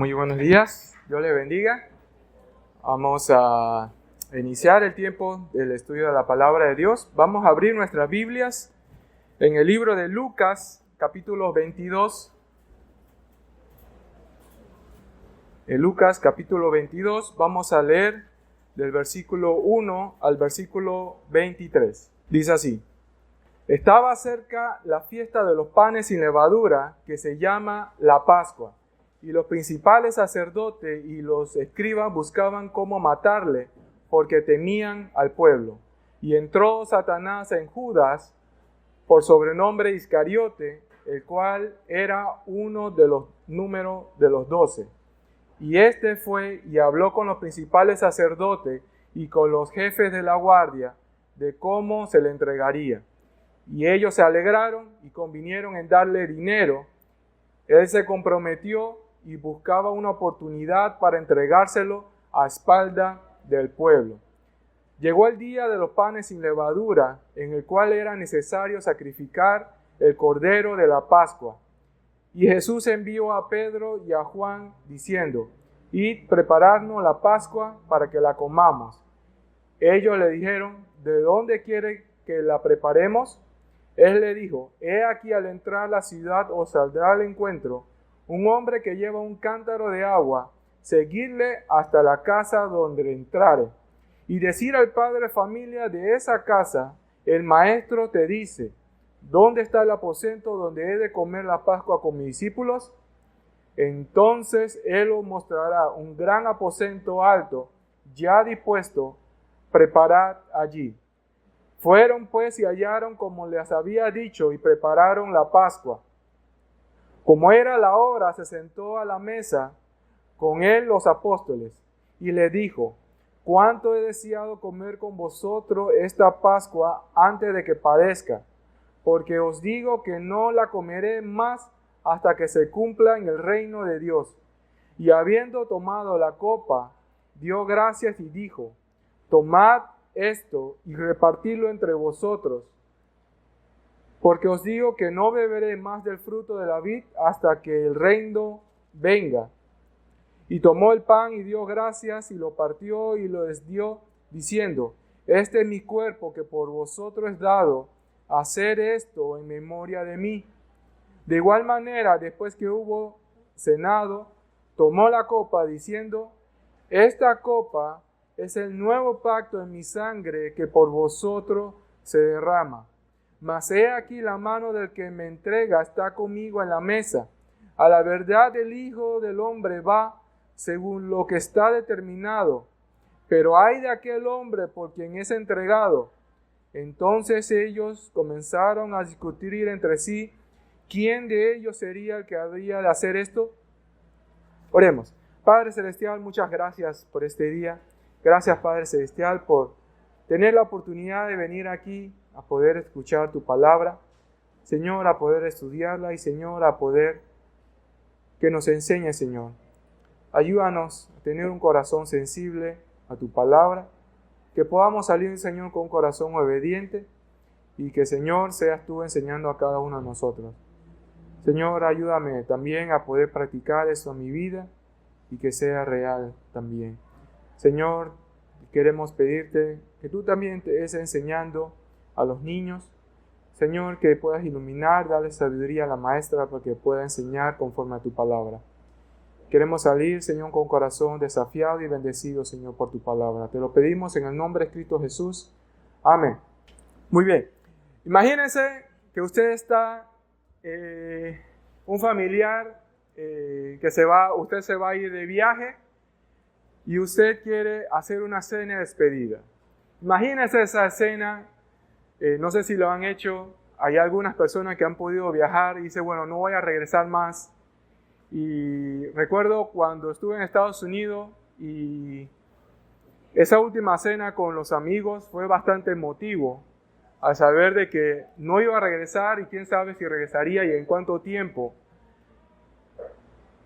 Muy buenos días, Dios le bendiga. Vamos a iniciar el tiempo del estudio de la palabra de Dios. Vamos a abrir nuestras Biblias en el libro de Lucas, capítulo 22. En Lucas, capítulo 22, vamos a leer del versículo 1 al versículo 23. Dice así: Estaba cerca la fiesta de los panes sin levadura, que se llama la Pascua. Y los principales sacerdotes y los escribas buscaban cómo matarle, porque temían al pueblo. Y entró Satanás en Judas, por sobrenombre Iscariote, el cual era uno de los números de los 12. Y éste fue y habló con los principales sacerdotes y con los jefes de la guardia de cómo se le entregaría. Y ellos se alegraron y convinieron en darle dinero. Él se comprometió y buscaba una oportunidad para entregárselo a espalda del pueblo. Llegó el día de los panes sin levadura, en el cual era necesario sacrificar el cordero de la Pascua. Y Jesús envió a Pedro y a Juan, diciendo: Id, prepararnos la Pascua para que la comamos. Ellos le dijeron: ¿De dónde quiere que la preparemos? Él le dijo: He aquí, al entrar a la ciudad os saldrá al encuentro un hombre que lleva un cántaro de agua. Seguidle hasta la casa donde entrare, y decir al padre de familia de esa casa: el maestro te dice, ¿dónde está el aposento donde he de comer la Pascua con mis discípulos? Entonces él os mostrará un gran aposento alto, ya dispuesto, preparad allí. Fueron pues y hallaron como les había dicho, y prepararon la Pascua. Como era la hora, se sentó a la mesa con él los apóstoles, y le dijo: cuánto he deseado comer con vosotros esta Pascua antes de que padezca, porque os digo que no la comeré más hasta que se cumpla en el reino de Dios. Y habiendo tomado la copa, dio gracias y dijo: tomad esto y repartidlo entre vosotros, porque os digo que no beberé más del fruto de la vid hasta que el reino venga. Y tomó el pan y dio gracias y lo partió y lo les dio, diciendo: este es mi cuerpo que por vosotros es dado, hacer esto en memoria de mí. De igual manera, después que hubo cenado, tomó la copa, diciendo: esta copa es el nuevo pacto en mi sangre que por vosotros se derrama. Mas he aquí, la mano del que me entrega está conmigo en la mesa. A la verdad el Hijo del Hombre va según lo que está determinado, pero ay de aquel hombre por quien es entregado. Entonces ellos comenzaron a discutir entre sí quién de ellos sería el que habría de hacer esto. Oremos. Padre Celestial, muchas gracias por este día. Gracias, Padre Celestial, por tener la oportunidad de venir aquí a poder escuchar tu palabra, Señor, a poder estudiarla y, Señor, a poder que nos enseñe, Señor. Ayúdanos a tener un corazón sensible a tu palabra, que podamos salir, Señor, con un corazón obediente y que, Señor, seas tú enseñando a cada uno de nosotros. Señor, ayúdame también a poder practicar eso en mi vida y que sea real también. Señor, queremos pedirte que tú también estés enseñando a los niños. Señor, que puedas iluminar, darle sabiduría a la maestra para que pueda enseñar conforme a tu palabra. Queremos salir, Señor, con corazón desafiado y bendecido, Señor, por tu palabra. Te lo pedimos en el nombre de Cristo Jesús. Amén. Muy bien. Imagínense que usted está, un familiar usted se va a ir de viaje y usted quiere hacer una cena de despedida. Imagínense esa escena. No sé si lo han hecho. Hay algunas personas que han podido viajar y dicen: bueno, no voy a regresar más. Y recuerdo cuando estuve en Estados Unidos y esa última cena con los amigos fue bastante emotivo al saber de que no iba a regresar y quién sabe si regresaría y en cuánto tiempo.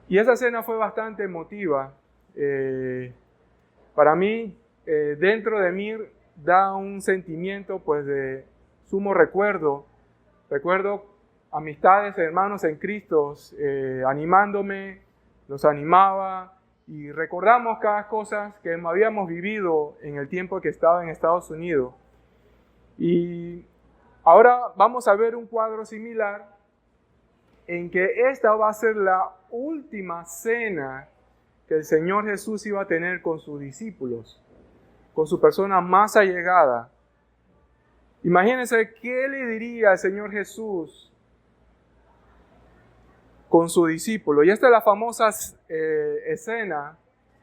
Y esa cena fue bastante emotiva. Para mí, dentro de mí da un sentimiento pues de sumo recuerdo. Recuerdo amistades, hermanos en Cristo, animándome nos animaba y recordamos cada cosa que habíamos vivido en el tiempo que estaba en Estados Unidos. Y ahora vamos a ver un cuadro similar en que esta va a ser la última cena que el Señor Jesús iba a tener con sus discípulos, con su persona más allegada. Imagínense qué le diría el Señor Jesús con su discípulo. Y esta es la famosa escena,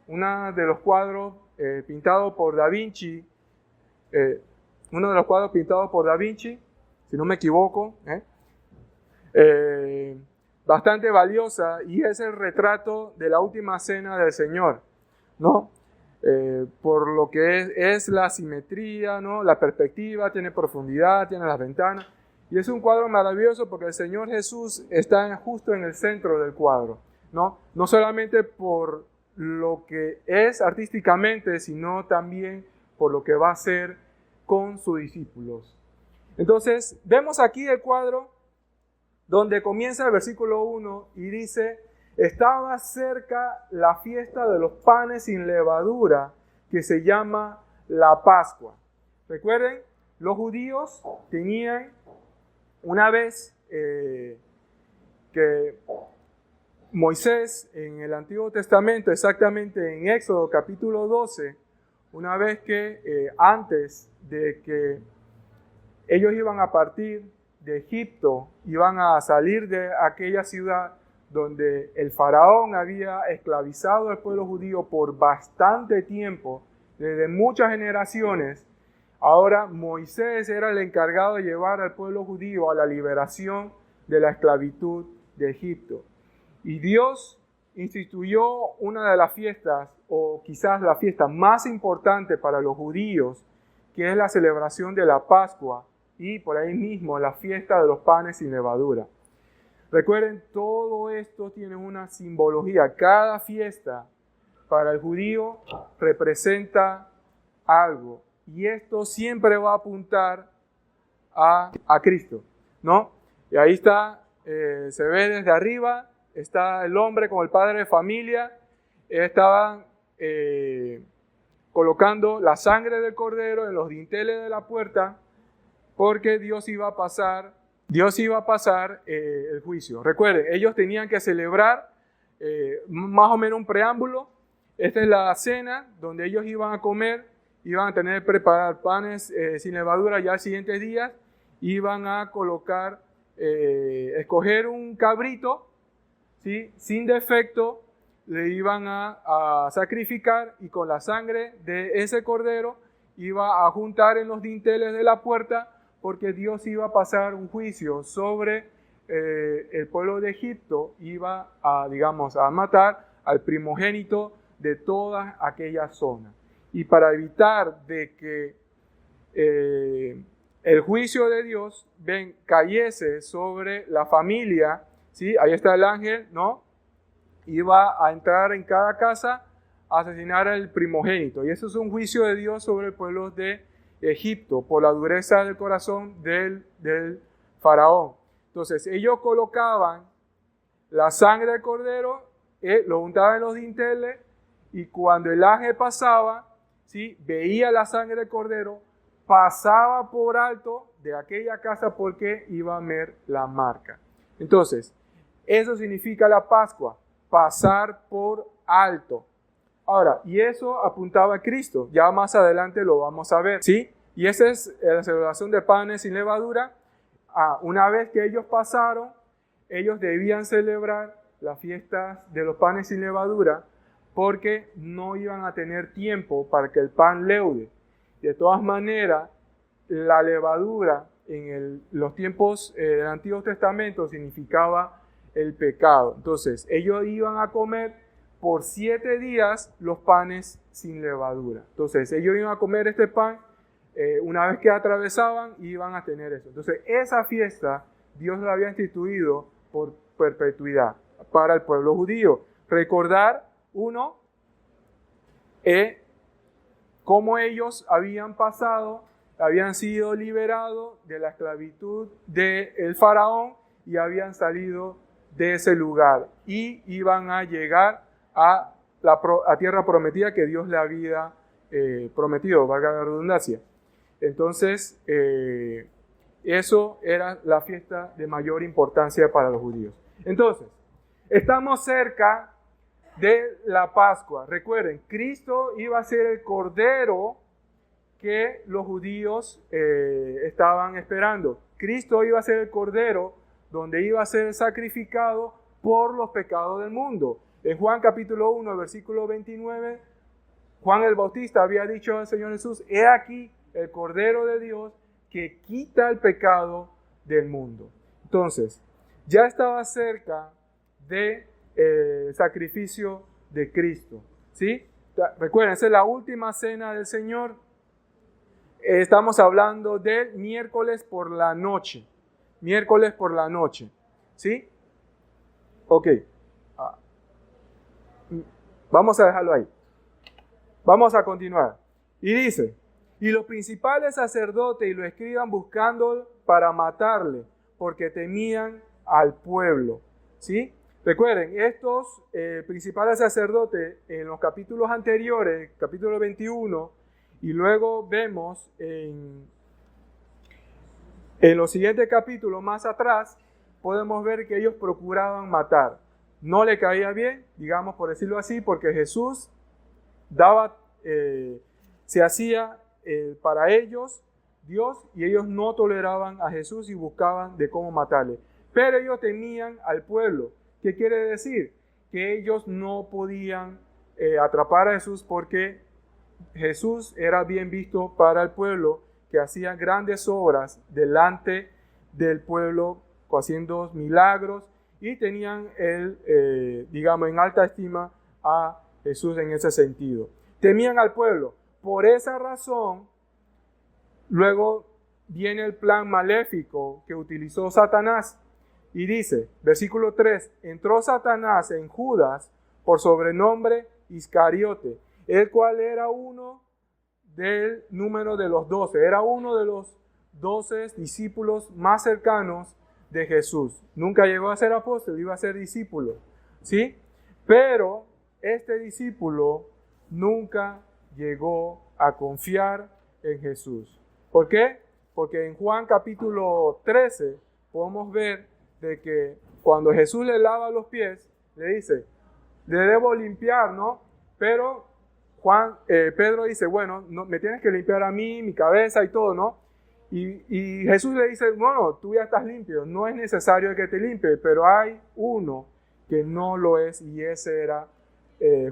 uno de los cuadros pintados por Da Vinci, si no me equivoco, bastante valiosa, y es el retrato de la última cena del Señor, ¿no? Por lo que es la simetría, ¿no? La perspectiva, tiene profundidad, tiene las ventanas, y es un cuadro maravilloso porque el Señor Jesús está justo en el centro del cuadro, ¿no? No solamente por lo que es artísticamente, sino también por lo que va a ser con sus discípulos. Entonces, vemos aquí el cuadro donde comienza el versículo 1 y dice: estaba cerca la fiesta de los panes sin levadura, que se llama la Pascua. Recuerden, los judíos tenían, una vez que Moisés en el Antiguo Testamento, exactamente en Éxodo capítulo 12, una vez que antes de que ellos iban a partir de Egipto, iban a salir de aquella ciudad donde el faraón había esclavizado al pueblo judío por bastante tiempo, desde muchas generaciones. Ahora Moisés era el encargado de llevar al pueblo judío a la liberación de la esclavitud de Egipto. Y Dios instituyó una de las fiestas, o quizás la fiesta más importante para los judíos, que es la celebración de la Pascua, y por ahí mismo la fiesta de los panes sin levadura. Recuerden, todo esto tiene una simbología. Cada fiesta para el judío representa algo, y esto siempre va a apuntar a Cristo, ¿no? Y ahí está, se ve desde arriba, está el hombre con el padre de familia. Estaban colocando la sangre del cordero en los dinteles de la puerta, porque Dios iba a pasar el juicio. Recuerden, ellos tenían que celebrar más o menos un preámbulo. Esta es la cena donde ellos iban a comer, iban a tener que preparar panes sin levadura. Ya al siguiente día iban a colocar, escoger un cabrito, ¿sí?, sin defecto, le iban a sacrificar, y con la sangre de ese cordero iba a juntar en los dinteles de la puerta, porque Dios iba a pasar un juicio sobre el pueblo de Egipto. Iba a matar al primogénito de toda aquella zona. Y para evitar de que el juicio de Dios cayese sobre la familia, ¿sí? Ahí está el ángel, ¿no? Iba a entrar en cada casa a asesinar al primogénito. Y eso es un juicio de Dios sobre el pueblo de Egipto, por la dureza del corazón del faraón. Entonces ellos colocaban la sangre del cordero, lo untaban en los dinteles, y cuando el ángel pasaba, ¿sí?, veía la sangre del cordero, pasaba por alto de aquella casa porque iba a ver la marca. Entonces, eso significa la Pascua, pasar por alto. Ahora, y eso apuntaba a Cristo. Ya más adelante lo vamos a ver, ¿sí? Y esa es la celebración de panes sin levadura. Una vez que ellos pasaron, ellos debían celebrar las fiestas de los panes sin levadura, porque no iban a tener tiempo para que el pan leude. De todas maneras, la levadura en los tiempos del Antiguo Testamento significaba el pecado. Entonces, ellos iban a comer por 7 días los panes sin levadura. Entonces, ellos iban a comer este pan, una vez que atravesaban, iban a tener eso. Entonces, esa fiesta Dios la había instituido por perpetuidad para el pueblo judío. Recordar, uno, cómo ellos habían sido liberados de la esclavitud del faraón y habían salido de ese lugar y iban a llegar a tierra prometida que Dios le había prometido, valga la redundancia. Entonces, eso era la fiesta de mayor importancia para los judíos. Entonces, estamos cerca de la Pascua. Recuerden, Cristo iba a ser el Cordero que los judíos estaban esperando. Cristo iba a ser el Cordero donde iba a ser sacrificado por los pecados del mundo. En Juan capítulo 1, versículo 29, Juan el Bautista había dicho al Señor Jesús: he aquí el Cordero de Dios que quita el pecado del mundo. Entonces, ya estaba cerca de sacrificio de Cristo, ¿sí? Recuerden, esa es la última cena del Señor. Estamos hablando del miércoles por la noche. Miércoles por la noche, ¿sí? Ok. Vamos a dejarlo ahí. Vamos a continuar. Y dice: y los principales sacerdotes y los escribas buscando para matarle, porque temían al pueblo, ¿sí? Recuerden, estos principales sacerdotes en los capítulos anteriores, capítulo 21, y luego vemos en los siguientes capítulos más atrás, podemos ver que ellos procuraban matar. No le caía bien, digamos por decirlo así, porque Jesús se hacía para ellos Dios, y ellos no toleraban a Jesús y buscaban de cómo matarle. Pero ellos temían al pueblo. ¿Qué quiere decir? Que ellos no podían atrapar a Jesús porque Jesús era bien visto para el pueblo, que hacía grandes obras delante del pueblo, haciendo milagros, y tenían digamos, en alta estima a Jesús en ese sentido. Temían al pueblo. Por esa razón, luego viene el plan maléfico que utilizó Satanás. Y dice, versículo 3, entró Satanás en Judas, por sobrenombre Iscariote, el cual era uno del número de los 12, era uno de los 12 discípulos más cercanos de Jesús. Nunca llegó a ser apóstol, iba a ser discípulo, ¿sí? Pero este discípulo nunca llegó a confiar en Jesús. ¿Por qué? Porque en Juan capítulo 13 podemos ver de que cuando Jesús le lava los pies, le dice, le debo limpiar, ¿no? Pero Pedro dice, bueno, no, me tienes que limpiar a mí, mi cabeza y todo, ¿no? Y Jesús le dice, bueno, tú ya estás limpio, no es necesario que te limpie, pero hay uno que no lo es, y ese era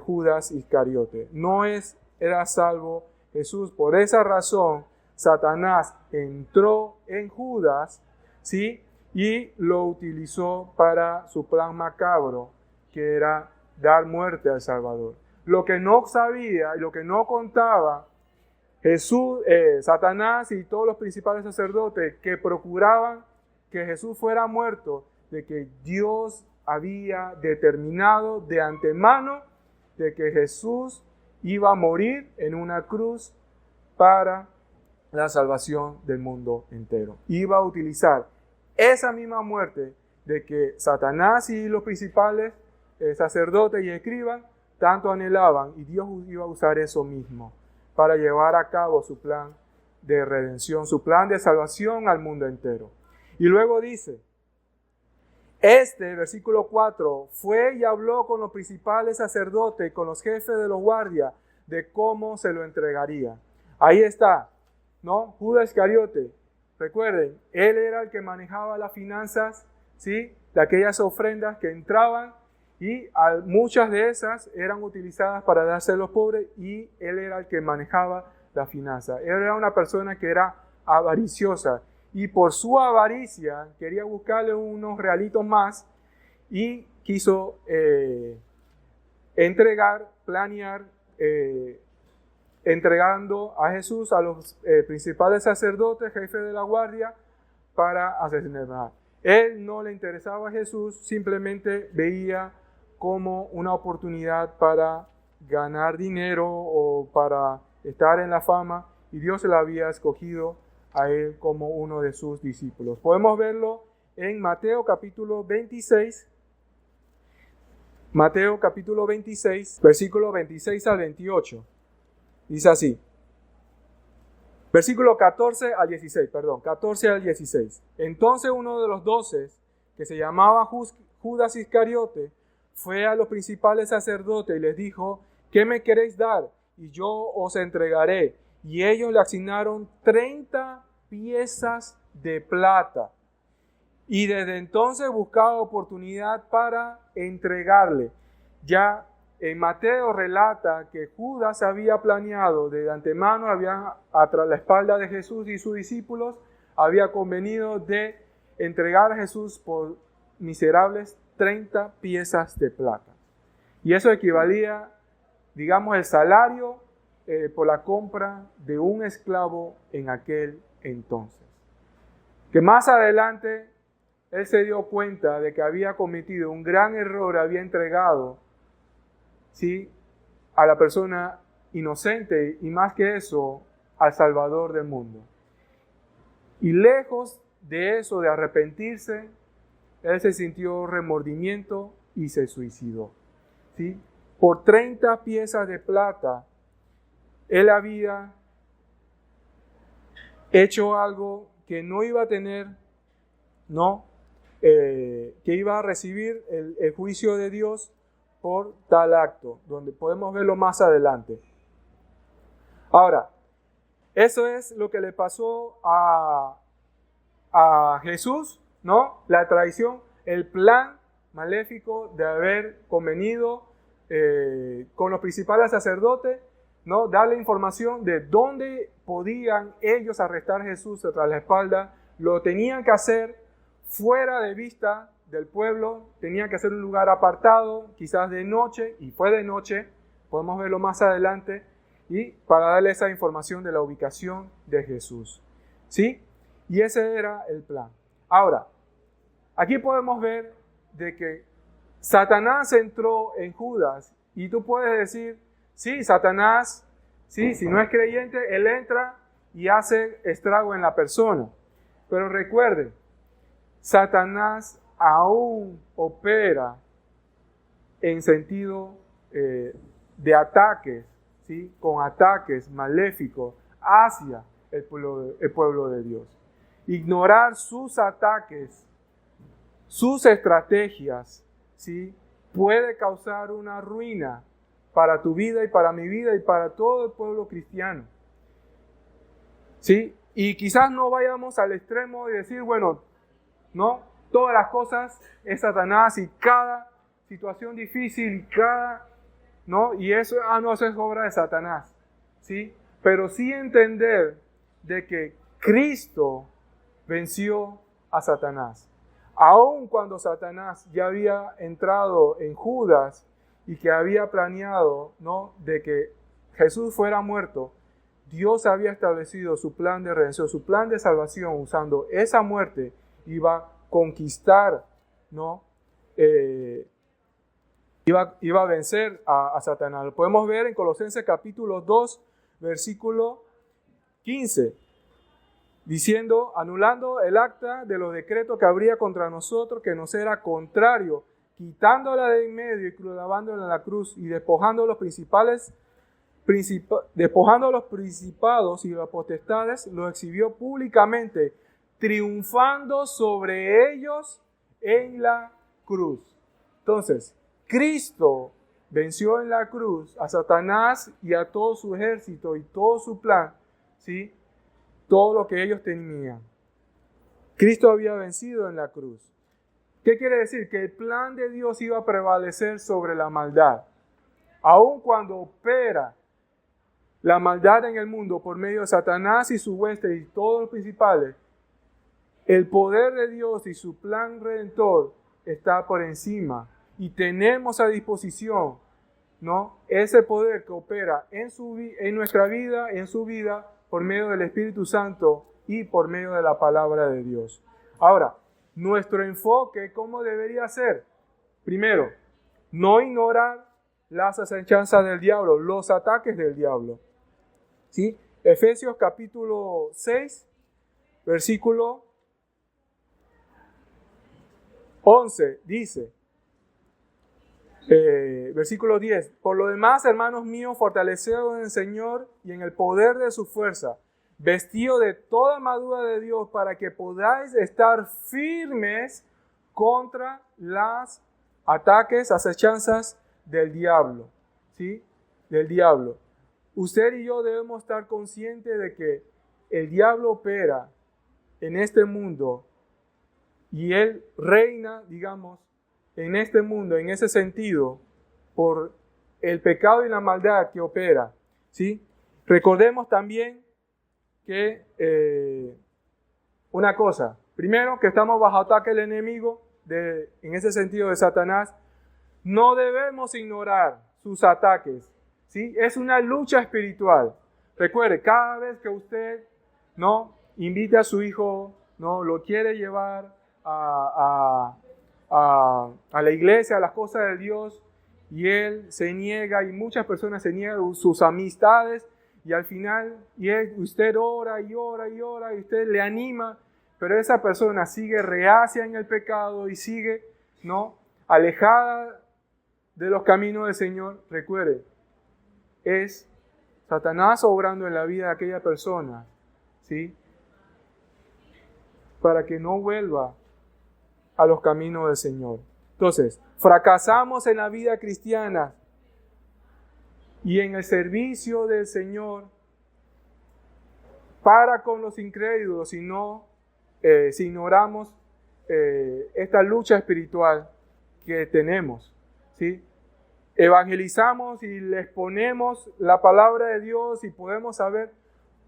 Judas Iscariote. No era salvo Jesús. Por esa razón, Satanás entró en Judas, ¿sí? Y lo utilizó para su plan macabro, que era dar muerte al Salvador. Lo que no sabía y lo que no contaba Satanás y todos los principales sacerdotes, que procuraban que Jesús fuera muerto, de que Dios había determinado de antemano de que Jesús iba a morir en una cruz para la salvación del mundo entero. Iba a utilizar esa misma muerte de que Satanás y los principales sacerdotes y escribas tanto anhelaban, y Dios iba a usar eso mismo para llevar a cabo su plan de redención, su plan de salvación al mundo entero. Y luego dice, versículo 4, fue y habló con los principales sacerdotes, con los jefes de los guardias, de cómo se lo entregaría. Ahí está, ¿no? Judas Iscariote. Recuerden, él era el que manejaba las finanzas, ¿sí? De aquellas ofrendas que entraban, y muchas de esas eran utilizadas para darse a los pobres, y él era el que manejaba la finanza. Él era una persona que era avariciosa, y por su avaricia quería buscarle unos realitos más, y quiso planear, entregando a Jesús a los principales sacerdotes, jefes de la guardia, para asesinar. Él no le interesaba a Jesús, simplemente veía como una oportunidad para ganar dinero o para estar en la fama, y Dios le había escogido a él como uno de sus discípulos. Podemos verlo en Mateo capítulo 26, Mateo capítulo 26, versículo 26 al 28. Dice así. Versículo 14 al 16. Entonces uno de los 12, que se llamaba Judas Iscariote, fue a los principales sacerdotes y les dijo: ¿qué me queréis dar? Y yo os entregaré. Y ellos le asignaron 30 piezas de plata. Y desde entonces buscaba oportunidad para entregarle. Ya en Mateo relata que Judas había planeado de antemano, había tras la espalda de Jesús y sus discípulos, había convenido de entregar a Jesús por miserables 30 piezas de plata. Y eso equivalía, digamos, el salario por la compra de un esclavo en aquel entonces. Que más adelante él se dio cuenta de que había cometido un gran error, había entregado, ¿sí?, a la persona inocente y más que eso, al Salvador del mundo. Y lejos de eso, de arrepentirse, él se sintió remordimiento y se suicidó. ¿Sí? Por 30 piezas de plata, él había hecho algo que no iba a tener, ¿no? Que iba a recibir el juicio de Dios por tal acto, donde podemos verlo más adelante. Ahora, eso es lo que le pasó a Jesús, ¿no? La traición, el plan maléfico de haber convenido con los principales sacerdotes, ¿no? Darle información de dónde podían ellos arrestar a Jesús tras la espalda. Lo tenían que hacer fuera de vista del pueblo, tenían que hacer un lugar apartado, quizás de noche, y fue de noche, podemos verlo más adelante, y para darle esa información de la ubicación de Jesús. ¿Sí? Y ese era el plan. Ahora, aquí podemos ver de que Satanás entró en Judas, y tú puedes decir, sí, Satanás, sí, si no es creyente, él entra y hace estrago en la persona. Pero recuerden, Satanás aún opera en sentido de ataques, ¿sí?, con ataques maléficos hacia el pueblo de Dios. Ignorar sus ataques, sus estrategias, ¿sí?, puede causar una ruina para tu vida y para mi vida y para todo el pueblo cristiano. ¿Sí? Y quizás no vayamos al extremo de decir, bueno, no, todas las cosas es Satanás y cada situación difícil, ¿no? Y eso, no, eso es obra de Satanás, ¿sí? Pero sí entender de que Cristo venció a Satanás. Aun cuando Satanás ya había entrado en Judas y que había planeado, ¿no?, de que Jesús fuera muerto, Dios había establecido su plan de redención, su plan de salvación, usando esa muerte, iba a conquistar, ¿no? Iba a vencer a Satanás. Lo podemos ver en Colosenses capítulo 2, versículo 15, diciendo, anulando el acta de los decretos que habría contra nosotros, que nos era contrario, quitándola de en medio y clavándola en la cruz, y despojando a los principados y las potestades, los exhibió públicamente, triunfando sobre ellos en la cruz. Entonces, Cristo venció en la cruz a Satanás y a todo su ejército y todo su plan, ¿sí?, todo lo que ellos tenían. Cristo había vencido en la cruz. ¿Qué quiere decir? Que el plan de Dios iba a prevalecer sobre la maldad. Aun cuando opera la maldad en el mundo por medio de Satanás y su hueste y todos los principales, el poder de Dios y su plan redentor está por encima. Y tenemos a disposición, ¿no?, ese poder que opera en nuestra vida, en su vida, por medio del Espíritu Santo y por medio de la palabra de Dios. Ahora, nuestro enfoque, ¿cómo debería ser? Primero, no ignorar las acechanzas del diablo, los ataques del diablo. ¿Sí? Efesios capítulo 6, versículo 11, dice, Versículo 10. Por lo demás, hermanos míos, fortaleceos en el Señor y en el poder de su fuerza, vestido de toda armadura de Dios para que podáis estar firmes contra las ataques, acechanzas del diablo. ¿Sí? Del diablo. Usted y yo debemos estar conscientes de que el diablo opera en este mundo y él reina, digamos, en este mundo, en ese sentido, por el pecado y la maldad que opera. ¿Sí? Recordemos también que una cosa, primero que estamos bajo ataque del enemigo, en ese sentido de Satanás, no debemos ignorar sus ataques, ¿sí? Es una lucha espiritual. Recuerde, cada vez que usted no invite a su hijo, no lo quiere llevar a la iglesia, a las cosas de Dios, y él se niega, y muchas personas se niegan sus amistades, y al final usted ora y ora y ora, y usted le anima, pero esa persona sigue reacia en el pecado y sigue, ¿no?, alejada de los caminos del Señor. Recuerde, es Satanás obrando en la vida de aquella persona, ¿sí?, para que no vuelva a los caminos del Señor. Entonces, fracasamos en la vida cristiana y en el servicio del Señor para con los incrédulos si ignoramos esta lucha espiritual que tenemos, ¿sí? Evangelizamos y les ponemos la palabra de Dios y podemos saber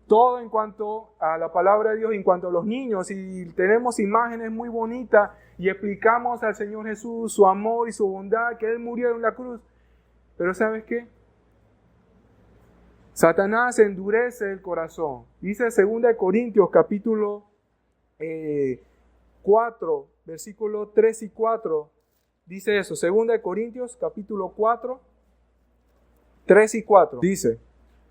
todo en cuanto a la palabra de Dios, en cuanto a los niños, y tenemos imágenes muy bonitas y explicamos al Señor Jesús su amor y su bondad, que Él murió en la cruz. Pero ¿sabes qué? Satanás endurece el corazón. Dice 2 Corintios capítulo 4, versículos 3 y 4. Dice eso, 2 Corintios capítulo 4, 3 y 4. Dice: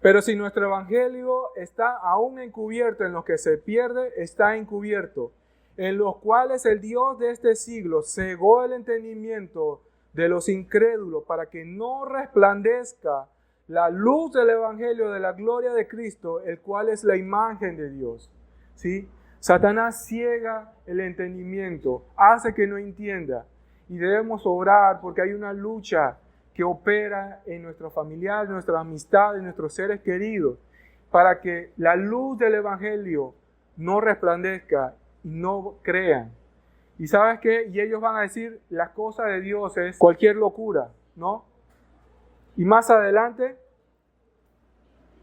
pero si nuestro evangelio está aún encubierto, en los que se pierde está encubierto, en los cuales el Dios de este siglo cegó el entendimiento de los incrédulos para que no resplandezca la luz del evangelio de la gloria de Cristo, el cual es la imagen de Dios. ¿Sí? Satanás ciega el entendimiento, hace que no entienda, y debemos orar porque hay una lucha que opera en nuestros familiares, nuestras amistades, nuestros seres queridos, para que la luz del evangelio no resplandezca y no crean. ¿Y sabes qué? Y ellos van a decir, las cosas de Dios es cualquier locura, ¿no? Y más adelante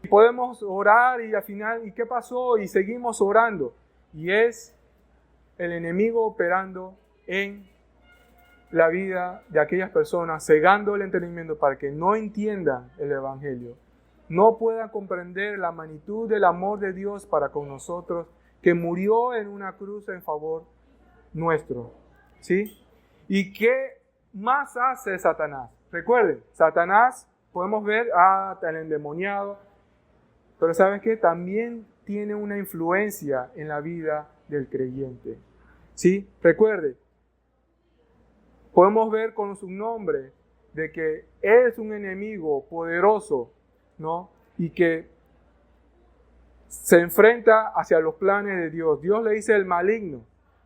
podemos orar y al final, ¿y qué pasó? Y seguimos orando. Y es el enemigo operando en la vida de aquellas personas, cegando el entendimiento para que no entiendan el evangelio, no puedan comprender la magnitud del amor de Dios para con nosotros, que murió en una cruz en favor nuestro. ¿Sí? ¿Y qué más hace Satanás? Recuerden, Satanás, podemos ver, tan endemoniado, pero ¿sabes qué? También tiene una influencia en la vida del creyente. ¿Sí? Recuerde, podemos ver con su nombre de que es un enemigo poderoso, ¿no? Y que se enfrenta hacia los planes de Dios. Dios le dice el maligno,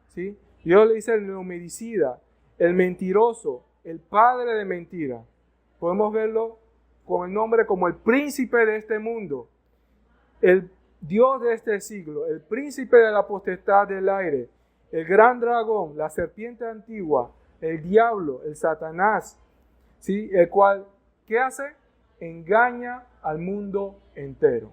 ¿sí? Dios le dice el homicida, el mentiroso, el padre de mentira. Podemos verlo con el nombre como el príncipe de este mundo, el Dios de este siglo, el príncipe de la potestad del aire, el gran dragón, la serpiente antigua, el diablo, el Satanás, ¿sí? El cual, ¿qué hace? Engaña al mundo entero.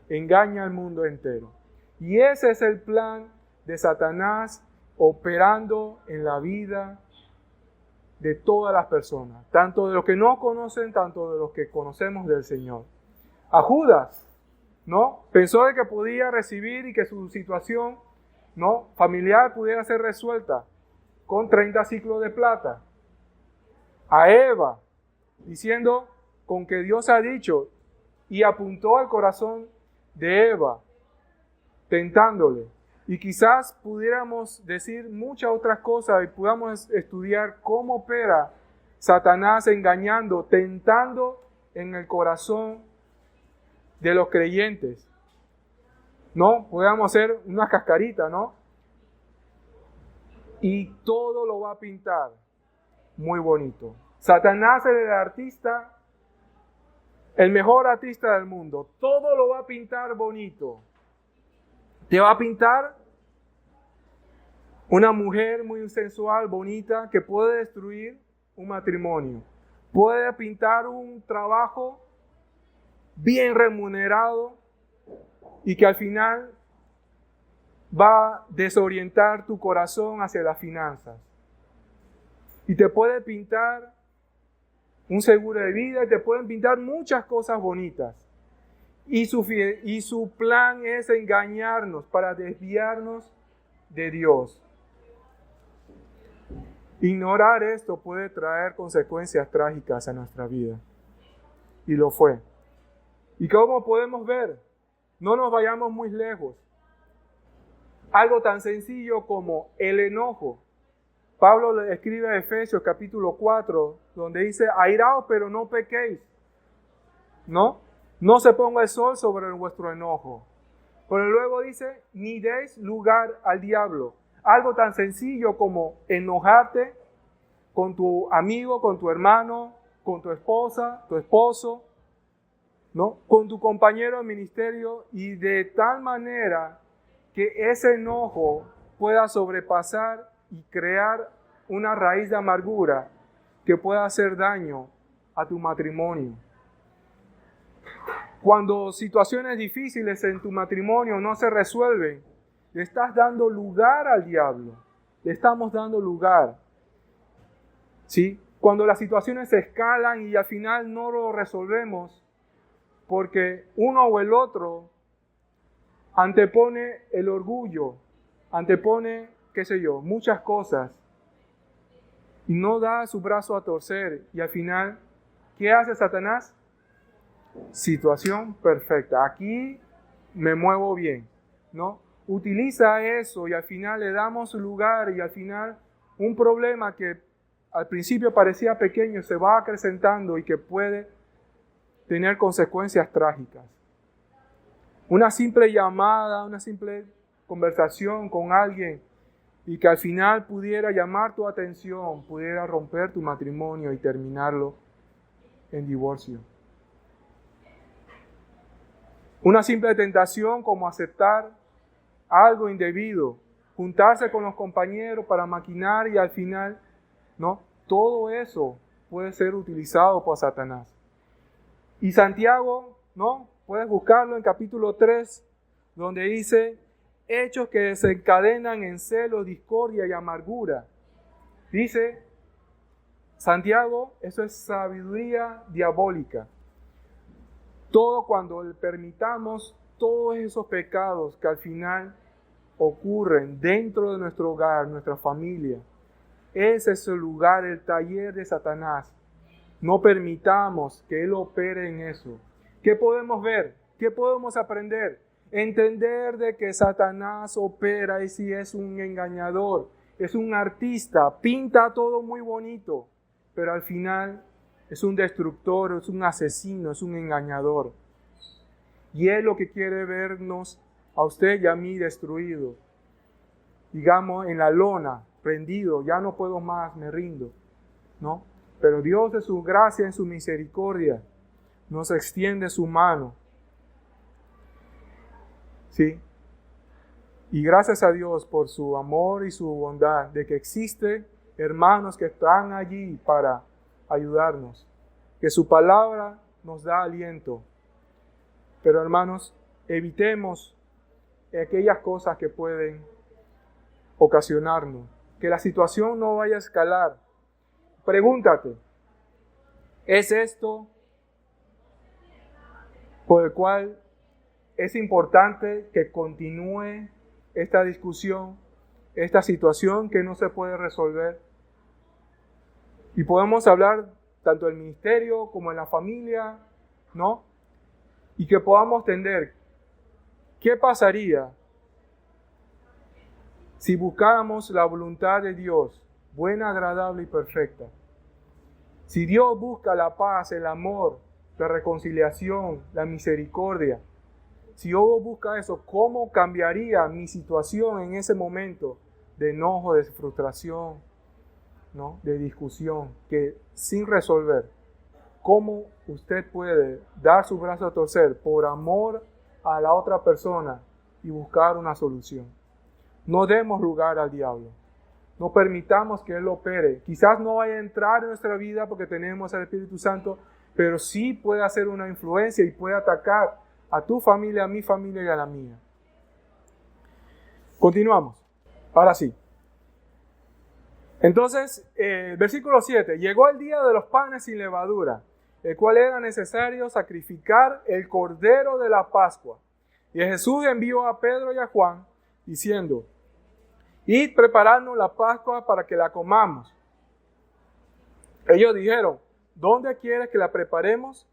Engaña al mundo entero. Y ese es el plan de Satanás operando en la vida de todas las personas, tanto de los que no conocen, tanto de los que conocemos del Señor. A Judas, ¿no? Pensó de que podía recibir y que su situación, ¿no?, familiar pudiera ser resuelta con 30 ciclos de plata. A Eva, diciendo, con que Dios ha dicho, y apuntó al corazón de Eva, tentándole. Y quizás pudiéramos decir muchas otras cosas y podamos estudiar cómo opera Satanás engañando, tentando en el corazón de los creyentes. ¿No? Podemos hacer una cascarita, ¿no? Y todo lo va a pintar muy bonito. Satanás es el artista, el mejor artista del mundo. Todo lo va a pintar bonito. Te va a pintar una mujer muy sensual, bonita, que puede destruir un matrimonio. Puede pintar un trabajo bien remunerado y que al final va a desorientar tu corazón hacia las finanzas. Y te puede pintar un seguro de vida, y te pueden pintar muchas cosas bonitas. Y su plan es engañarnos para desviarnos de Dios. Ignorar esto puede traer consecuencias trágicas a nuestra vida. Y lo fue. ¿Y cómo podemos ver? No nos vayamos muy lejos. Algo tan sencillo como el enojo. Pablo le escribe a Efesios capítulo 4, donde dice, airaos pero no pequéis. ¿No? No se ponga el sol sobre vuestro enojo. Pero luego dice, ni deis lugar al diablo. Algo tan sencillo como enojarte con tu amigo, con tu hermano, con tu esposa, tu esposo, ¿no? Con tu compañero de ministerio, y de tal manera que ese enojo pueda sobrepasar y crear una raíz de amargura que pueda hacer daño a tu matrimonio. Cuando situaciones difíciles en tu matrimonio no se resuelven, le estás dando lugar al diablo. Le estamos dando lugar. ¿Sí? Cuando las situaciones se escalan y al final no lo resolvemos porque uno o el otro antepone el orgullo, antepone, qué sé yo, muchas cosas y no da su brazo a torcer, y al final, ¿qué hace Satanás? Situación perfecta. Aquí me muevo bien, ¿no? Utiliza eso y al final le damos lugar, y al final un problema que al principio parecía pequeño se va acrecentando y que puede tener consecuencias trágicas. Una simple llamada, una simple conversación con alguien y que al final pudiera llamar tu atención, pudiera romper tu matrimonio y terminarlo en divorcio. Una simple tentación como aceptar algo indebido, juntarse con los compañeros para maquinar y al final, ¿no? Todo eso puede ser utilizado por Satanás. Y Santiago, ¿no? Puedes buscarlo en capítulo 3, donde dice, hechos que desencadenan en celos, discordia y amargura. Dice Santiago, eso es sabiduría diabólica. Todo cuando permitamos todos esos pecados que al final ocurren dentro de nuestro hogar, nuestra familia. Ese es el lugar, el taller de Satanás. No permitamos que él opere en eso. ¿Qué podemos ver? ¿Qué podemos aprender? Entender de que Satanás opera y si es un engañador, es un artista, pinta todo muy bonito, pero al final es un destructor, es un asesino, es un engañador. Y él lo que quiere vernos a usted y a mí destruidos. Digamos, en la lona, prendido, ya no puedo más, me rindo, ¿no? Pero Dios de su gracia, en su misericordia, nos extiende su mano. ¿Sí? Y gracias a Dios por su amor y su bondad, de que existen hermanos que están allí para ayudarnos, que su palabra nos da aliento. Pero hermanos, evitemos aquellas cosas que pueden ocasionarnos, que la situación no vaya a escalar. Pregúntate, ¿es esto por el cual es importante que continúe esta discusión, esta situación que no se puede resolver? Y podemos hablar tanto en el ministerio como en la familia, ¿no? Y que podamos entender qué pasaría si buscáramos la voluntad de Dios, buena, agradable y perfecta. Si Dios busca la paz, el amor, la reconciliación, la misericordia, si Dios busca eso, ¿cómo cambiaría mi situación en ese momento de enojo, de frustración, ¿no? De discusión, que sin resolver? ¿Cómo usted puede dar su brazo a torcer por amor a la otra persona y buscar una solución? No demos lugar al diablo. No permitamos que Él opere. Quizás no vaya a entrar en nuestra vida porque tenemos al Espíritu Santo, pero sí puede hacer una influencia y puede atacar a tu familia, a mi familia y a la mía. Continuamos. Ahora sí. Entonces, versículo 7. Llegó el día de los panes sin levadura, el cual era necesario sacrificar el cordero de la Pascua. Y Jesús envió a Pedro y a Juan, diciendo: id, prepararnos la Pascua para que la comamos. Ellos dijeron: ¿dónde quieres que la preparemos?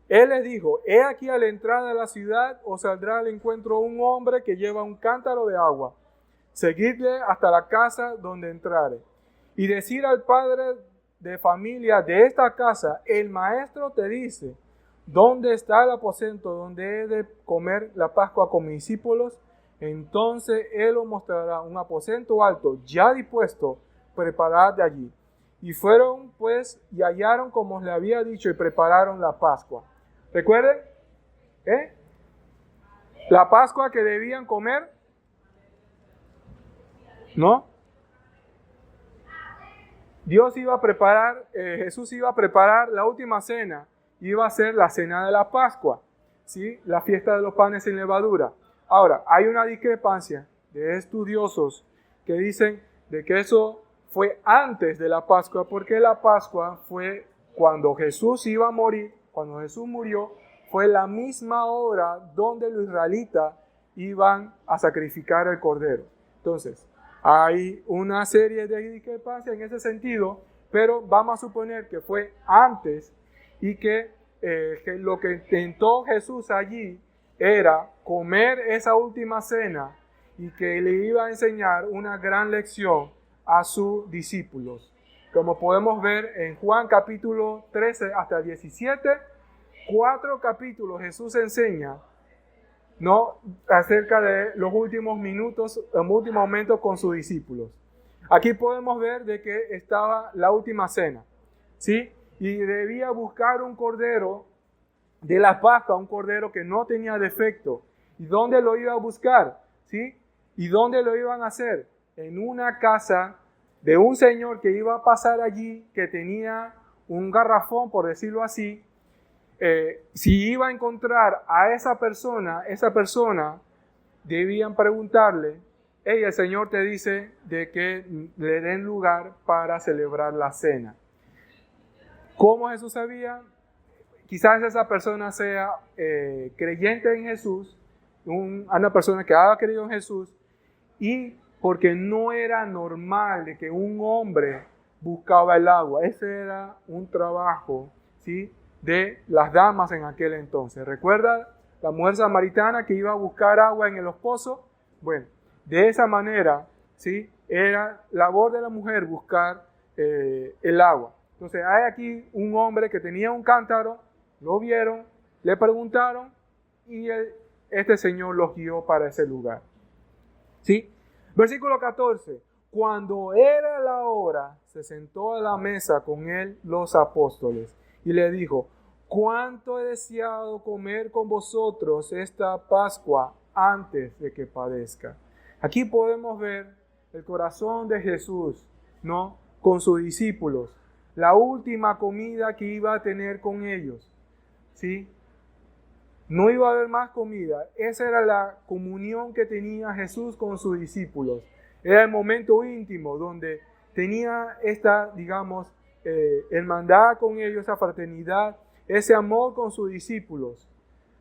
Él les dijo: he aquí, a la entrada de la ciudad os saldrá al encuentro un hombre que lleva un cántaro de agua. Seguidle hasta la casa donde entrare. Y decir al padre de familia de esta casa: el maestro te dice, ¿dónde está el aposento donde he de comer la Pascua con mis discípulos? Entonces él os mostrará un aposento alto, ya dispuesto, preparad de allí. Y fueron pues y hallaron como le había dicho y prepararon la Pascua. ¿Recuerden? La Pascua que debían comer, ¿no? Jesús iba a preparar la última cena, iba a ser la cena de la Pascua, ¿sí? La fiesta de los panes sin levadura. Ahora, hay una discrepancia de estudiosos que dicen de que eso fue antes de la Pascua, porque la Pascua fue cuando Jesús iba a morir, cuando Jesús murió, fue la misma hora donde los israelitas iban a sacrificar el cordero. Entonces, hay una serie de discrepancias en ese sentido, pero vamos a suponer que fue antes y que lo que intentó Jesús allí era comer esa última cena y que le iba a enseñar una gran lección a sus discípulos. Como podemos ver en Juan capítulo 13 hasta 17, 4 capítulos Jesús enseña, ¿no?, acerca de los últimos minutos, los últimos momentos con sus discípulos. Aquí podemos ver de que estaba la última cena, ¿sí? Y debía buscar un cordero de la Pascua, un cordero que no tenía defecto. ¿Y dónde lo iba a buscar? ¿Sí? ¿Y dónde lo iban a hacer? En una casa de un señor que iba a pasar allí, que tenía un garrafón, por decirlo así. Si iba a encontrar a esa persona debían preguntarle: hey, el Señor te dice de que le den lugar para celebrar la cena. ¿Cómo Jesús sabía? Quizás esa persona sea creyente en Jesús, una persona que haya creído en Jesús, y porque no era normal de que un hombre buscaba el agua. Ese era un trabajo, ¿sí?, de las damas en aquel entonces. ¿Recuerda la mujer samaritana que iba a buscar agua en los pozos? Bueno, de esa manera, ¿sí?, era labor de la mujer buscar el agua. Entonces hay aquí un hombre que tenía un cántaro, lo vieron, le preguntaron y este señor los guió para ese lugar. ¿Sí? Versículo 14. Cuando era la hora, se sentó a la mesa con él los apóstoles y le dijo: cuánto he deseado comer con vosotros esta Pascua antes de que padezca. Aquí podemos ver el corazón de Jesús, ¿no?, con sus discípulos. La última comida que iba a tener con ellos, ¿sí? No iba a haber más comida. Esa era la comunión que tenía Jesús con sus discípulos. Era el momento íntimo donde tenía esta, digamos, hermandad con ellos, esa fraternidad, ese amor con sus discípulos,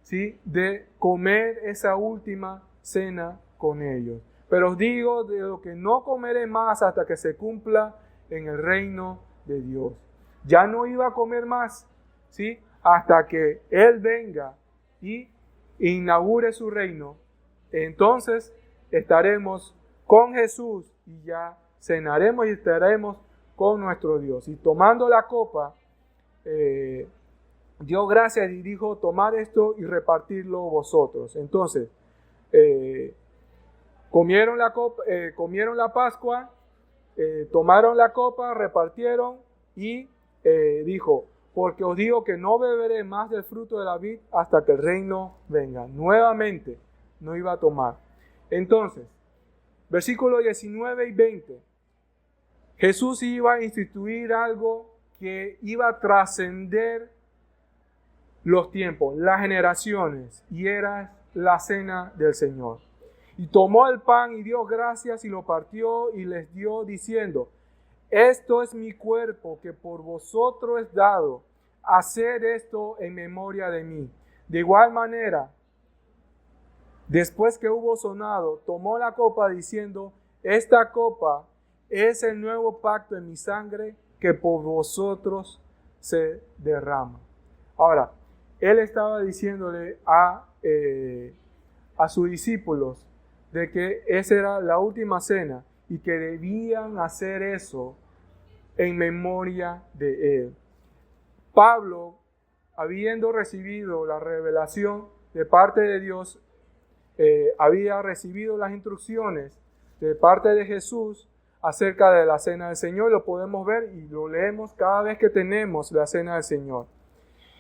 ¿sí?, de comer esa última cena con ellos. Pero os digo de lo que no comeré más hasta que se cumpla en el reino de Dios. Ya no iba a comer más, ¿sí?, hasta que Él venga y inaugure su reino. Entonces estaremos con Jesús y ya cenaremos y estaremos con nuestro Dios. Y tomando la copa, dio gracias y dijo, tomad esto y repartidlo vosotros. Entonces, comieron la Pascua, tomaron la copa, repartieron y dijo, porque os digo que no beberé más del fruto de la vid hasta que el reino venga. Nuevamente no iba a tomar. Entonces, versículos 19 y 20. Jesús iba a instituir algo que iba a trascender los tiempos, las generaciones, y era la cena del Señor. Y tomó el pan y dio gracias y lo partió y les dio diciendo, esto es mi cuerpo que por vosotros es dado, haced esto en memoria de mí. De igual manera, después que hubo sonado, tomó la copa diciendo, esta copa es el nuevo pacto en mi sangre que por vosotros se derrama. Ahora, él estaba diciéndole a sus discípulos de que esa era la última cena y que debían hacer eso en memoria de él. Pablo, habiendo recibido la revelación de parte de Dios, había recibido las instrucciones de parte de Jesús acerca de la cena del Señor. Lo podemos ver y lo leemos cada vez que tenemos la cena del Señor.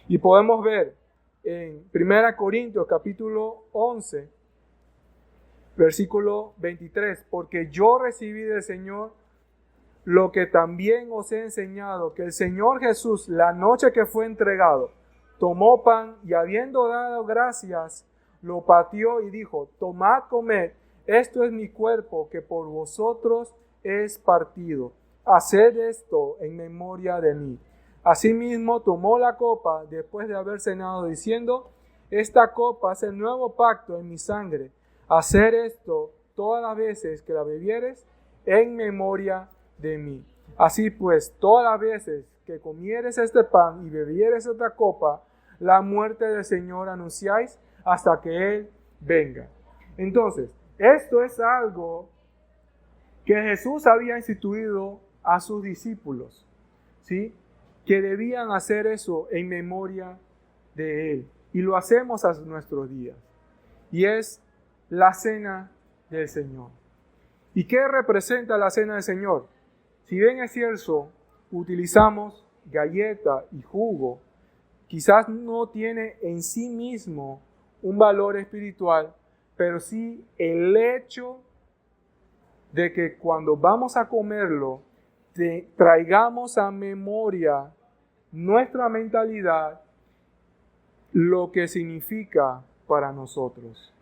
Y podemos ver en 1 Corintios capítulo 11, versículo 23, porque yo recibí del Señor lo que también os he enseñado, que el Señor Jesús, la noche que fue entregado, tomó pan y habiendo dado gracias, lo partió y dijo, tomad, comed, esto es mi cuerpo que por vosotros es partido. Haced esto en memoria de mí. Asimismo tomó la copa después de haber cenado diciendo, esta copa es el nuevo pacto en mi sangre. Haced esto todas las veces que la bebieres en memoria de mí. Así pues, todas las veces que comieres este pan y bebieres esta copa, la muerte del Señor anunciáis hasta que Él venga. Entonces, esto es algo que Jesús había instituido a sus discípulos, ¿sí? Que debían hacer eso en memoria de Él. Y lo hacemos a nuestros días. Y es la cena del Señor. ¿Y qué representa la cena del Señor? Si bien es cierto, utilizamos galleta y jugo, quizás no tiene en sí mismo un valor espiritual, pero sí el hecho de que cuando vamos a comerlo, traigamos a memoria nuestra mentalidad lo que significa para nosotros.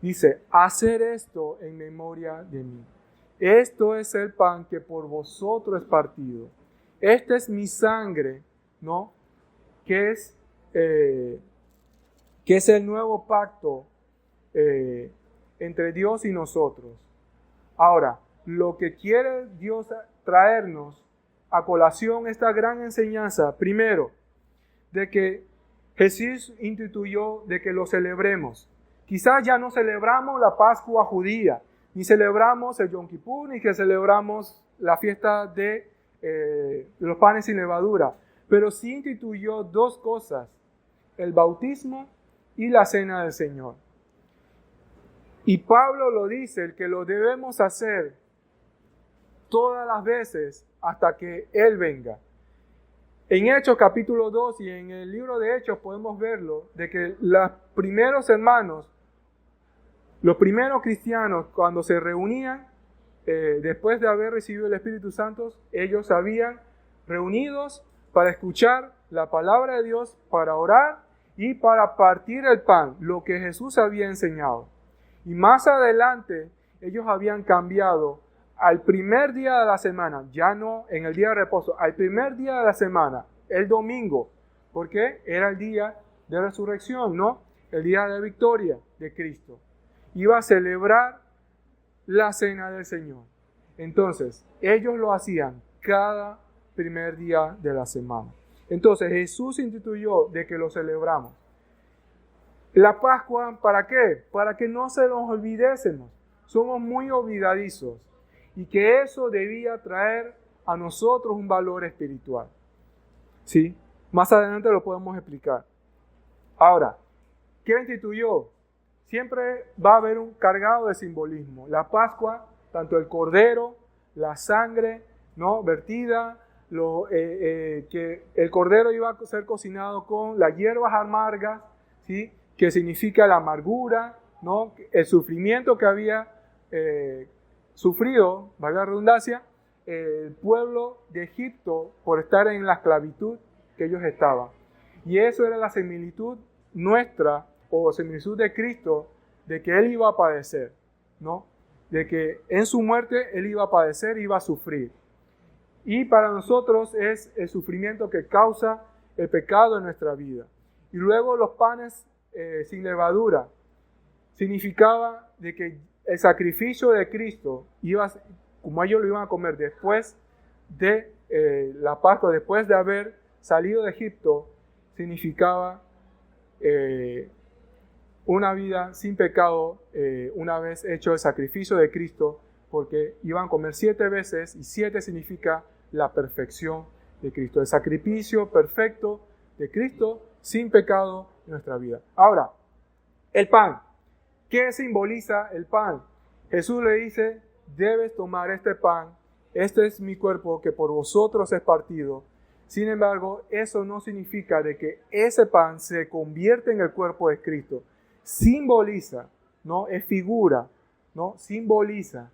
Dice, hacer esto en memoria de mí. Esto es el pan que por vosotros es partido. Esta es mi sangre, ¿no? Que es el nuevo pacto entre Dios y nosotros. Ahora, lo que quiere Dios traernos a colación esta gran enseñanza, primero, de que Jesús instituyó de que lo celebremos. Quizás ya no celebramos la Pascua judía, ni celebramos el Yom Kippur, ni que celebramos la fiesta de los panes sin levadura, pero sí instituyó dos cosas, el bautismo y la cena del Señor. Y Pablo lo dice, el que lo debemos hacer todas las veces hasta que Él venga. En Hechos capítulo 2 y en el libro de Hechos podemos verlo, de que los primeros hermanos, los primeros cristianos, cuando se reunían, después de haber recibido el Espíritu Santo, ellos habían reunidos para escuchar la palabra de Dios, para orar y para partir el pan, lo que Jesús había enseñado. Y más adelante, ellos habían cambiado al primer día de la semana, ya no en el día de reposo, al primer día de la semana, el domingo, porque era el día de resurrección, ¿no? El día de victoria de Cristo. Iba a celebrar la cena del Señor. Entonces, ellos lo hacían cada primer día de la semana. Entonces, Jesús instituyó de que lo celebramos. La Pascua, ¿para qué? Para que no se nos olvidésemos. Somos muy olvidadizos. Y que eso debía traer a nosotros un valor espiritual. ¿Sí? Más adelante lo podemos explicar. Ahora, ¿qué instituyó? Siempre va a haber un cargado de simbolismo. La Pascua, tanto el cordero, la sangre, ¿no?, vertida, que el cordero iba a ser cocinado con las hierbas amargas, ¿sí?, que significa la amargura, ¿no?, el sufrimiento que había sufrido, valga la redundancia, el pueblo de Egipto por estar en la esclavitud que ellos estaban. Y eso era la similitud nuestra, o similitud de Cristo, de que Él iba a padecer, ¿no? De que en su muerte Él iba a padecer, iba a sufrir. Y para nosotros es el sufrimiento que causa el pecado en nuestra vida. Y luego los panes sin levadura significaba de que el sacrificio de Cristo iba, como ellos lo iban a comer después de la Pascua, después de haber salido de Egipto, significaba una vida sin pecado una vez hecho el sacrificio de Cristo, porque iban a comer 7 veces, y 7 significa la perfección de Cristo, el sacrificio perfecto de Cristo sin pecado en nuestra vida. Ahora, el pan. ¿Qué simboliza el pan? Jesús le dice: debes tomar este pan, este es mi cuerpo que por vosotros es partido. Sin embargo, eso no significa de que ese pan se convierte en el cuerpo de Cristo. Simboliza, ¿no?, es figura, ¿no?, simboliza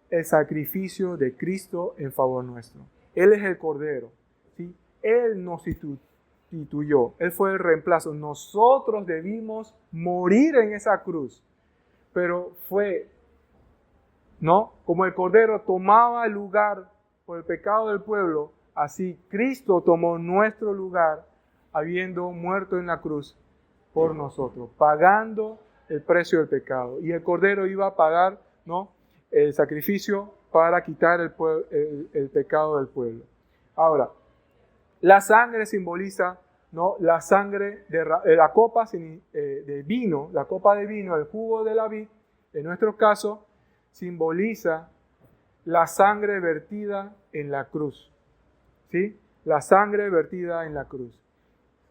el sacrificio de Cristo en favor nuestro. Él es el Cordero, ¿sí? Él nos instituyó, Él fue el reemplazo. Nosotros debimos morir en esa cruz, pero fue, ¿no?, como el Cordero tomaba el lugar por el pecado del pueblo, así Cristo tomó nuestro lugar, habiendo muerto en la cruz por nosotros, pagando el precio del pecado. Y el Cordero iba a pagar, ¿no?, el sacrificio para quitar el pecado del pueblo. Ahora, la sangre simboliza, ¿no?, la sangre de la copa de vino, la copa de vino, el jugo de la vid, en nuestro caso, simboliza la sangre vertida en la cruz. ¿Sí? La sangre vertida en la cruz.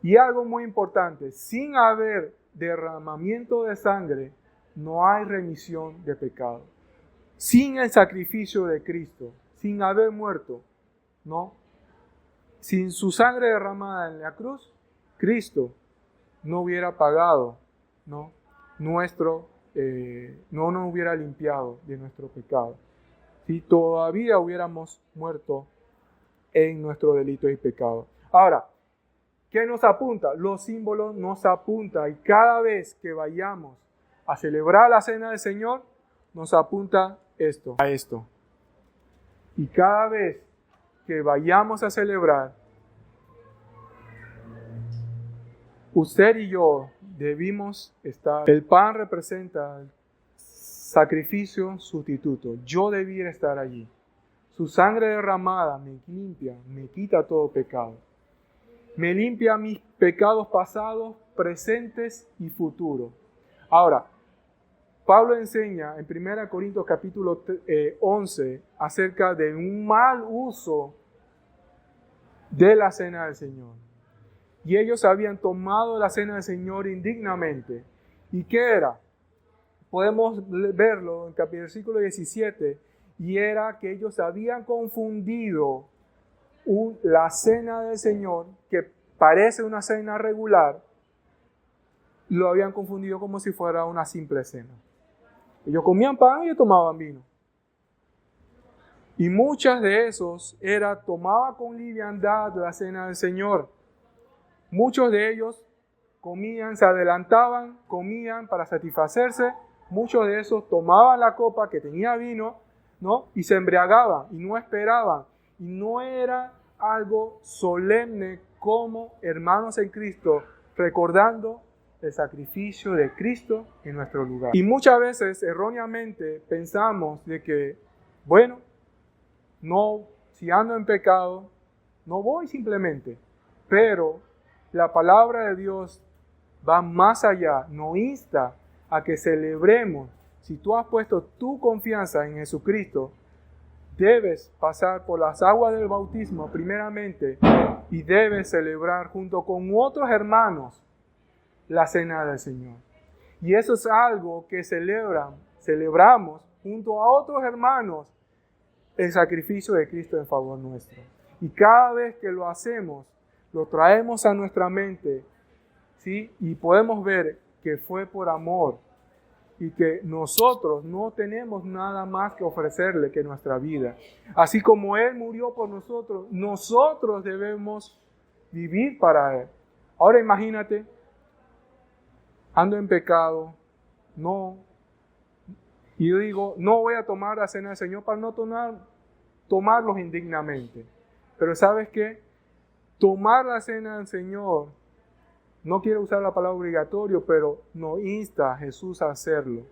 Y algo muy importante, sin haber derramamiento de sangre, no hay remisión de pecado. Sin el sacrificio de Cristo, sin haber muerto, ¿no?, sin su sangre derramada en la cruz, Cristo no hubiera pagado, ¿no?, no nos hubiera limpiado de nuestro pecado. Si todavía hubiéramos muerto en nuestro delito y pecado. Ahora, ¿qué nos apunta? Los símbolos nos apuntan, y cada vez que vayamos a celebrar la cena del Señor, nos apunta a esto. Y cada vez que vayamos a celebrar, usted y yo debimos estar. El pan representa el sacrificio sustituto. Yo debiera estar allí. Su sangre derramada me limpia, me quita todo pecado. Me limpia mis pecados pasados, presentes y futuros. Ahora, Pablo enseña en 1 Corintios capítulo 11 acerca de un mal uso de la cena del Señor. Y ellos habían tomado la cena del Señor indignamente. ¿Y qué era? Podemos verlo en el versículo 17. Y era que ellos habían confundido la cena del Señor, que parece una cena regular, lo habían confundido como si fuera una simple cena. Ellos comían pan y ellos tomaban vino. Y muchas de esos tomaba con liviandad la cena del Señor. Muchos de ellos comían, se adelantaban, comían para satisfacerse. Muchos de esos tomaban la copa que tenía vino, ¿no?, y se embriagaban y no esperaban. Y no era algo solemne como hermanos en Cristo, recordando el sacrificio de Cristo en nuestro lugar. Y muchas veces erróneamente pensamos de que, bueno, no, si ando en pecado, no voy simplemente. Pero la palabra de Dios va más allá, nos insta a que celebremos. Si tú has puesto tu confianza en Jesucristo, debes pasar por las aguas del bautismo primeramente y debes celebrar junto con otros hermanos la cena del Señor. Y eso es algo que celebramos junto a otros hermanos el sacrificio de Cristo en favor nuestro. Y cada vez que lo hacemos, lo traemos a nuestra mente, ¿sí? Y podemos ver que fue por amor y que nosotros no tenemos nada más que ofrecerle que nuestra vida. Así como Él murió por nosotros, nosotros debemos vivir para Él. Ahora imagínate, ando en pecado, y yo digo, no voy a tomar la cena del Señor para no tomarlos indignamente. Pero ¿sabes qué? Tomar la cena del Señor, no quiero usar la palabra obligatorio, pero nos insta a Jesús a hacerlo.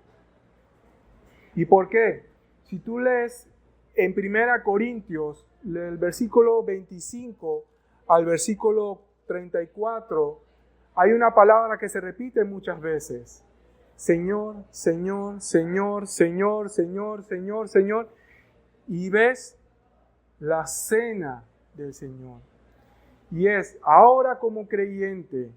¿Y por qué? Si tú lees en 1 Corintios, del versículo 25 al versículo 34, hay una palabra que se repite muchas veces. Señor, Señor, Señor, Señor, Señor, Señor, Señor. Y ves la cena del Señor. Y es ahora como creyente,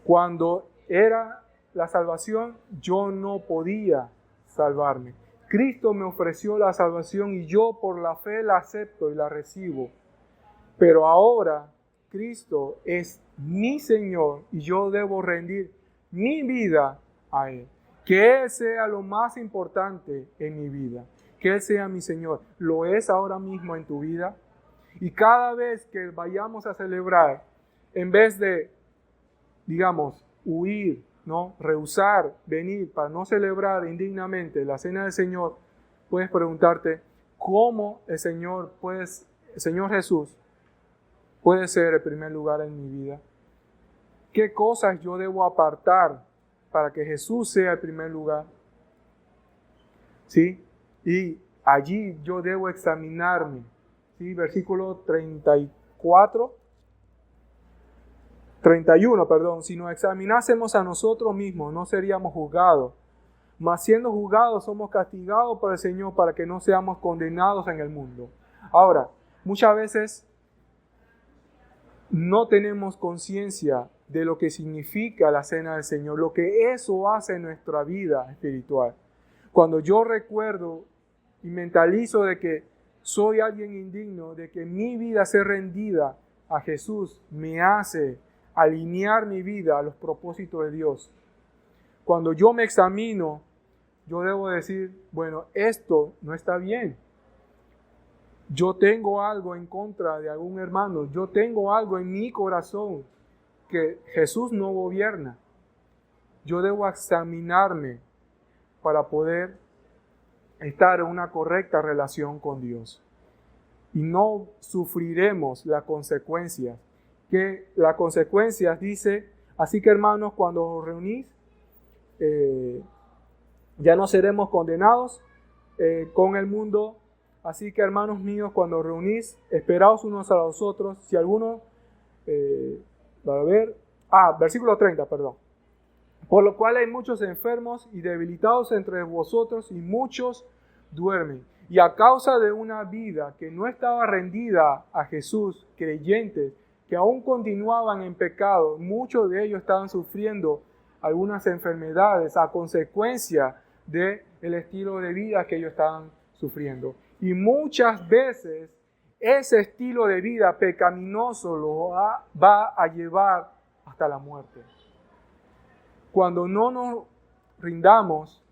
cuando era la salvación, yo no podía salvarme. Cristo me ofreció la salvación y yo por la fe la acepto y la recibo. Pero ahora Cristo es mi Señor y yo debo rendir mi vida a Él. Que Él sea lo más importante en mi vida. Que Él sea mi Señor. ¿Lo es ahora mismo en tu vida? Y cada vez que vayamos a celebrar, en vez de, digamos, huir, ¿no? Rehusar, venir para no celebrar indignamente la cena del Señor, puedes preguntarte cómo el Señor Jesús puede ser el primer lugar en mi vida. ¿Qué cosas yo debo apartar para que Jesús sea el primer lugar? ¿Sí? Y allí yo debo examinarme. ¿Sí? Versículo 31, si nos examinásemos a nosotros mismos, no seríamos juzgados. Mas siendo juzgados, somos castigados por el Señor para que no seamos condenados en el mundo. Ahora, muchas veces no tenemos conciencia de lo que significa la cena del Señor, lo que eso hace en nuestra vida espiritual. Cuando yo recuerdo y mentalizo de que soy alguien indigno, de que mi vida sea rendida a Jesús, me hace alinear mi vida a los propósitos de Dios. Cuando yo me examino, yo debo decir, bueno, esto no está bien. Yo tengo algo en contra de algún hermano. Yo tengo algo en mi corazón que Jesús no gobierna. Yo debo examinarme para poder estar en una correcta relación con Dios. Y no sufriremos las consecuencias. Que las consecuencias dice, así que hermanos, cuando os reunís, ya no seremos condenados con el mundo. Así que hermanos míos, cuando os reunís, esperaos unos a los otros. Si alguno, versículo 30, perdón. Por lo cual hay muchos enfermos y debilitados entre vosotros y muchos duermen. Y a causa de una vida que no estaba rendida a Jesús, creyentes, que aún continuaban en pecado, muchos de ellos estaban sufriendo algunas enfermedades a consecuencia del estilo de vida que ellos estaban sufriendo. Y muchas veces ese estilo de vida pecaminoso lo va a llevar hasta la muerte. Cuando no nos rindamos,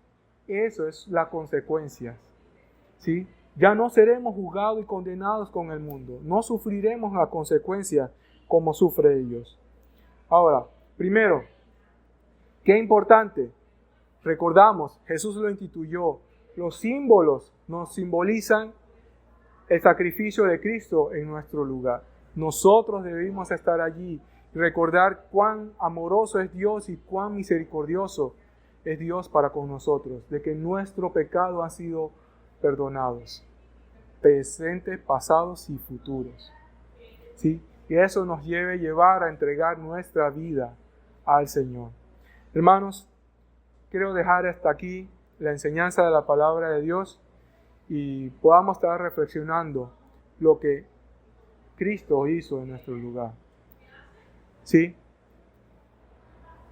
eso es la consecuencia. ¿Sí? Ya no seremos juzgados y condenados con el mundo. No sufriremos las consecuencias como sufren ellos. Ahora, primero, qué importante. Recordamos, Jesús lo instituyó. Los símbolos nos simbolizan el sacrificio de Cristo en nuestro lugar. Nosotros debemos estar allí y recordar cuán amoroso es Dios y cuán misericordioso es Dios para con nosotros, de que nuestro pecado ha sido perdonados, presentes, pasados y futuros. ¿Sí? Y eso nos debe llevar a entregar nuestra vida al Señor. Hermanos, quiero dejar hasta aquí la enseñanza de la palabra de Dios y podamos estar reflexionando lo que Cristo hizo en nuestro lugar. ¿Sí?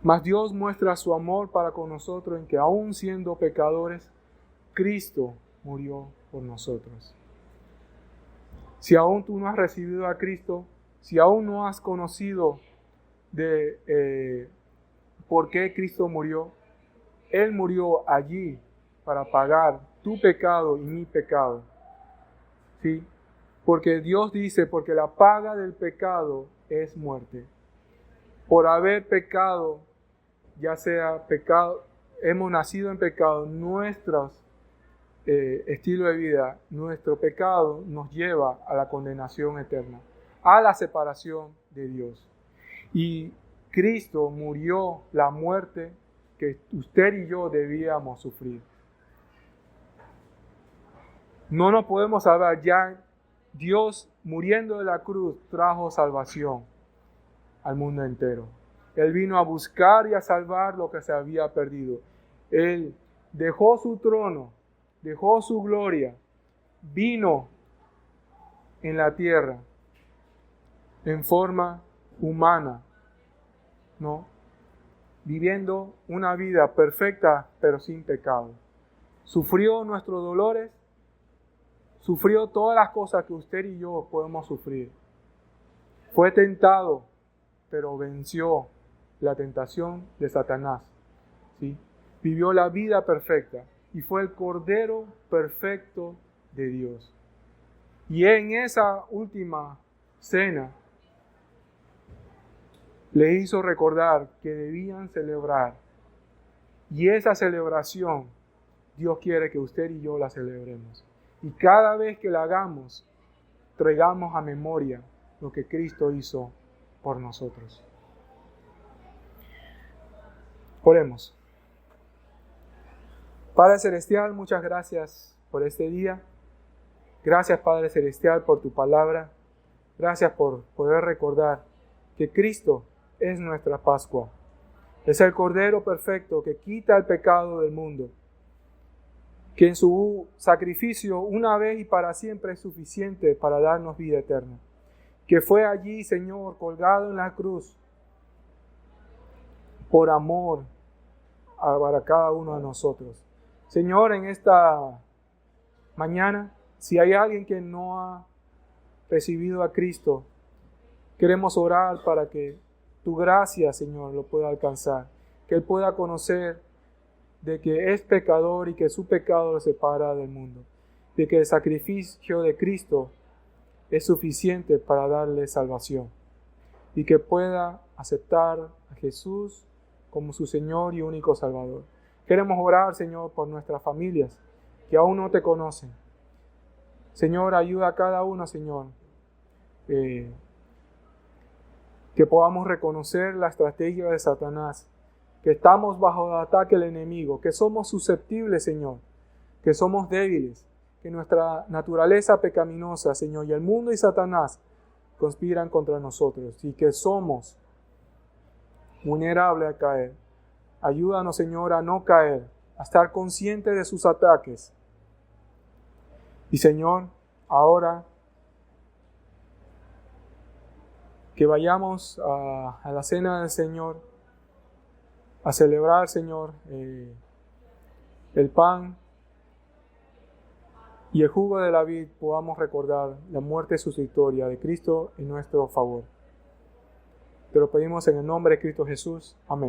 Mas Dios muestra su amor para con nosotros en que aún siendo pecadores, Cristo murió por nosotros. Si aún tú no has recibido a Cristo, si aún no has conocido de por qué Cristo murió, Él murió allí para pagar tu pecado y mi pecado. ¿Sí? Porque Dios dice, porque la paga del pecado es muerte. Por haber pecado, ya sea pecado, hemos nacido en pecado, nuestro estilo de vida, nuestro pecado nos lleva a la condenación eterna, a la separación de Dios. Y Cristo murió la muerte que usted y yo debíamos sufrir. No nos podemos salvar, ya Dios muriendo de la cruz trajo salvación al mundo entero. Él vino a buscar y a salvar lo que se había perdido. Él dejó su trono, dejó su gloria, vino en la tierra en forma humana, ¿no? Viviendo una vida perfecta pero sin pecado. Sufrió nuestros dolores, sufrió todas las cosas que usted y yo podemos sufrir. Fue tentado, pero venció la tentación de Satanás. ¿Sí? Vivió la vida perfecta y fue el Cordero perfecto de Dios. Y en esa última cena le hizo recordar que debían celebrar. Y esa celebración Dios quiere que usted y yo la celebremos. Y cada vez que la hagamos, traigamos a memoria lo que Cristo hizo por nosotros. Oremos. Padre Celestial, muchas gracias por este día. Gracias, Padre Celestial, por tu palabra. Gracias por poder recordar que Cristo es nuestra Pascua. Es el Cordero perfecto que quita el pecado del mundo. Que en su sacrificio una vez y para siempre es suficiente para darnos vida eterna. Que fue allí, Señor, colgado en la cruz por amor para cada uno de nosotros. Señor, en esta mañana, si hay alguien que no ha recibido a Cristo, queremos orar para que tu gracia, Señor, lo pueda alcanzar. Que Él pueda conocer de que es pecador y que su pecado lo separa del mundo. De que el sacrificio de Cristo es suficiente para darle salvación. Y que pueda aceptar a Jesús como su Señor y único Salvador. Queremos orar, Señor, por nuestras familias que aún no te conocen. Señor, ayuda a cada uno, Señor, que podamos reconocer la estrategia de Satanás, que estamos bajo el ataque del enemigo, que somos susceptibles, Señor, que somos débiles, que nuestra naturaleza pecaminosa, Señor, y el mundo y Satanás conspiran contra nosotros y que somos vulnerables a caer. Ayúdanos, Señor, a no caer, a estar conscientes de sus ataques. Y, Señor, ahora que vayamos a la cena del Señor, a celebrar, Señor, el pan y el jugo de la vid, podamos recordar la muerte sustitutoria de Cristo en nuestro favor. Te lo pedimos en el nombre de Cristo Jesús. Amén.